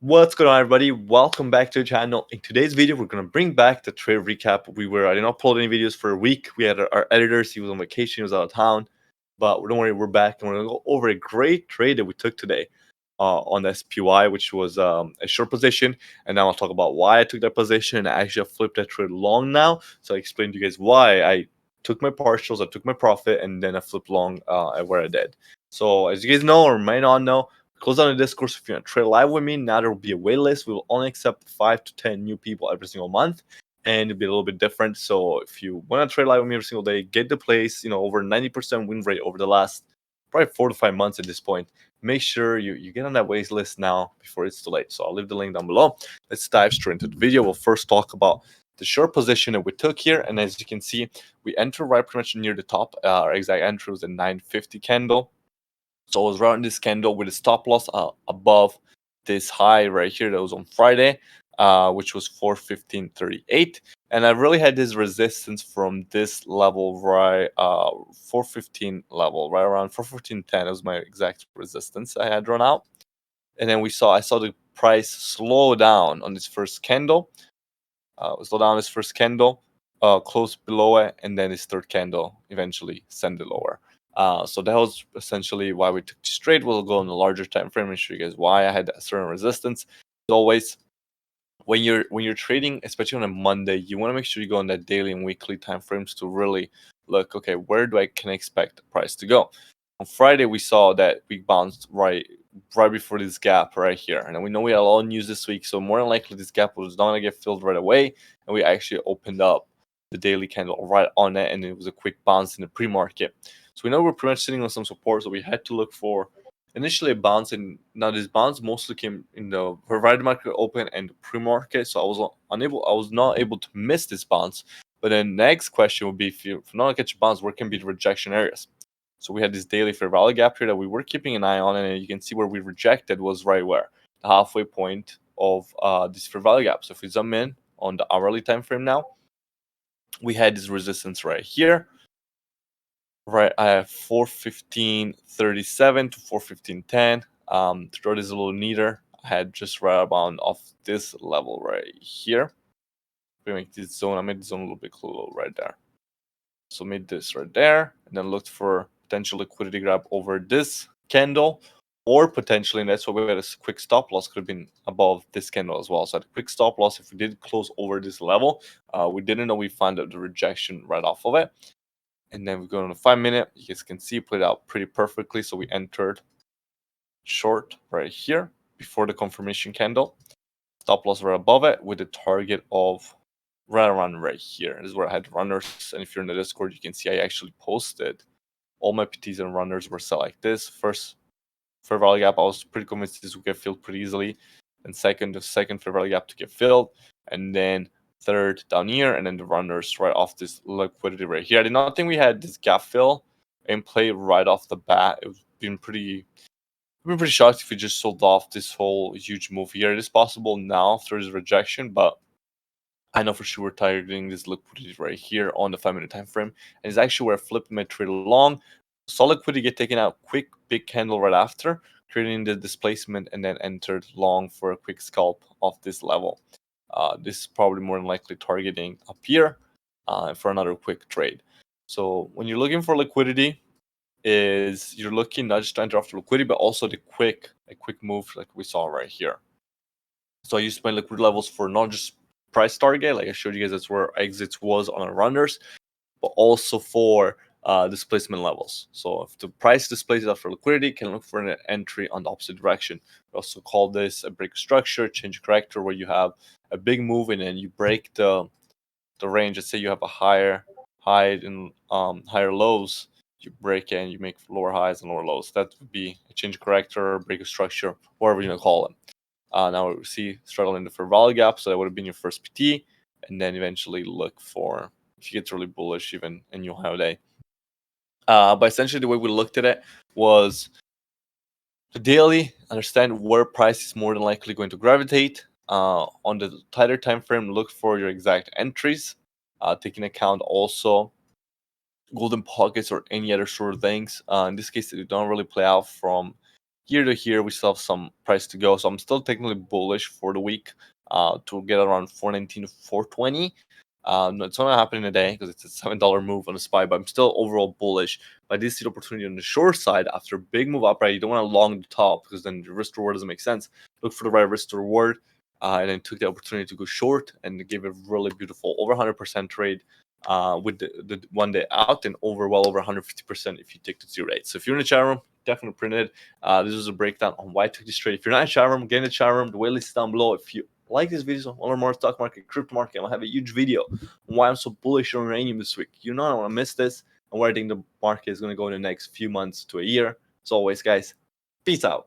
What's going on, everybody? Welcome back to the channel. In today's video, we're going to bring back the trade recap. I did not upload any videos for a week. We had our editors, he was on vacation, he was out of town. But don't worry, we're back and we're going to go over a great trade that we took today on SPY, which was a short position. And now I'll talk about why I took that position. I actually have flipped that trade long now. So I explained to you guys why I took my partials, I took my profit, and then I flipped long at where I did. So as you guys know or might not know, close down the Discord. So if you want to trade live with me, now there will be a wait list. We will only accept 5 to 10 new people every single month, and it'll be a little bit different. So if you want to trade live with me every single day, get the place. Over 90% win rate over the last probably 4 to 5 months at this point. Make sure you get on that wait list now before it's too late. So I'll leave the link down below. Let's dive straight into the video. We'll first talk about the short position that we took here, and as you can see, we entered right pretty much near the top. Our exact entry was a 950 candle. So I was running this candle with a stop loss above this high right here that was on Friday, which was 415.38. And I really had this resistance from this level, right, 415 level, right around 415.10. That was my exact resistance I had run out. And then I saw the price slow down on this first candle. Close below it, and then this third candle eventually send it lower. So that was essentially why we took this trade. We'll go on a larger time frame and show you guys why I had a certain resistance. As always, when you're trading, especially on a Monday, you want to make sure you go on that daily and weekly time frames to really look, okay, where can I expect the price to go? On Friday, we saw that we bounced right before this gap right here, and we know we had a lot of news this week, so more than likely this gap was not gonna get filled right away, and we actually opened up the daily candle right on it, and it was a quick bounce in the pre-market. So we know we're pretty much sitting on some support, so we had to look for initially a bounce, and now this bounce mostly came in the provided market open and the pre-market. So I was not able to miss this bounce. But then next question would be, if you not catch a bounce, where can be the rejection areas? So we had this daily fair value gap here that we were keeping an eye on, and you can see where we rejected was right where the halfway point of this fair value gap. So if we zoom in on the hourly time frame now, we had this resistance right here, right at 415.37 to 415.10. To draw this a little neater, I had just right about off this level right here. We make this zone. I made the zone a little bit cooler right there. So made this right there, and then looked for potential liquidity grab over this candle, or potentially, and that's why we had a quick stop loss, could have been above this candle as well. So I had a quick stop loss if we did close over this level. We didn't know we found out the rejection right off of it. And then we go on a 5-minute. You guys can see it played out pretty perfectly. So we entered short right here before the confirmation candle. Stop loss right above it with a target of right around right here. This is where I had runners. And if you're in the Discord, you can see I actually posted all my PTs and runners were set like this. First fair value gap, I was pretty convinced this would get filled pretty easily. And the second fair value gap to get filled. And then third down here, and then the runners right off this liquidity right here. I did not think we had this gap fill in play right off the bat. It would been pretty shocked if we just sold off this whole huge move here. It is possible now after this rejection, but I know for sure we're targeting this liquidity right here on the 5-minute time frame, and it's actually where I flipped my trade long. Saw liquidity get taken out, quick big candle right after, creating the displacement, and then entered long for a quick scalp off this level. This is probably more than likely targeting up here for another quick trade. So when you're looking for liquidity, you're looking not just to enter after liquidity, but also a quick move like we saw right here. So I used my liquid levels for not just price target, like I showed you guys, that's where exits was on our runners, but also for displacement levels. So if the price displays after liquidity, can look for an entry on the opposite direction. We also call this a break structure, change character, where you have a big move and then you break the range. Let's say you have a higher high and higher lows, you break it and you make lower highs and lower lows. That would be a change character, break of structure, whatever you want to call it. Now we see struggling the fair value gap, so that would have been your first PT, and then eventually look for, if you get really bullish, even a new high day. But essentially the way we looked at it was the daily, understand where price is more than likely going to gravitate. On the tighter time frame, look for your exact entries, taking account also golden pockets or any other sort of things. In this case, they don't really play out from here to here, we still have some price to go. So I'm still technically bullish for the week to get around 419 to 420. No, it's not gonna happen in a day because it's a $7 move on a SPY, but I'm still overall bullish. But I did see the opportunity on the short side after a big move up, right? You don't want to long the top because then the risk to reward doesn't make sense. Look for the right risk to reward, and then took the opportunity to go short and give a really beautiful over 100% trade with the 1 day out, and well over 150% if you take the 0 rate. So if you're in the chat room, definitely print it. This is a breakdown on why I took this trade. If you're not in the chat room, get in the chat room. The waitlist is down below. If you like this video on more stock market, crypto market, I'll have a huge video on why I'm so bullish on uranium this week. You don't want to miss this and where I think the market is going to go in the next few months to a year. As always, guys, peace out.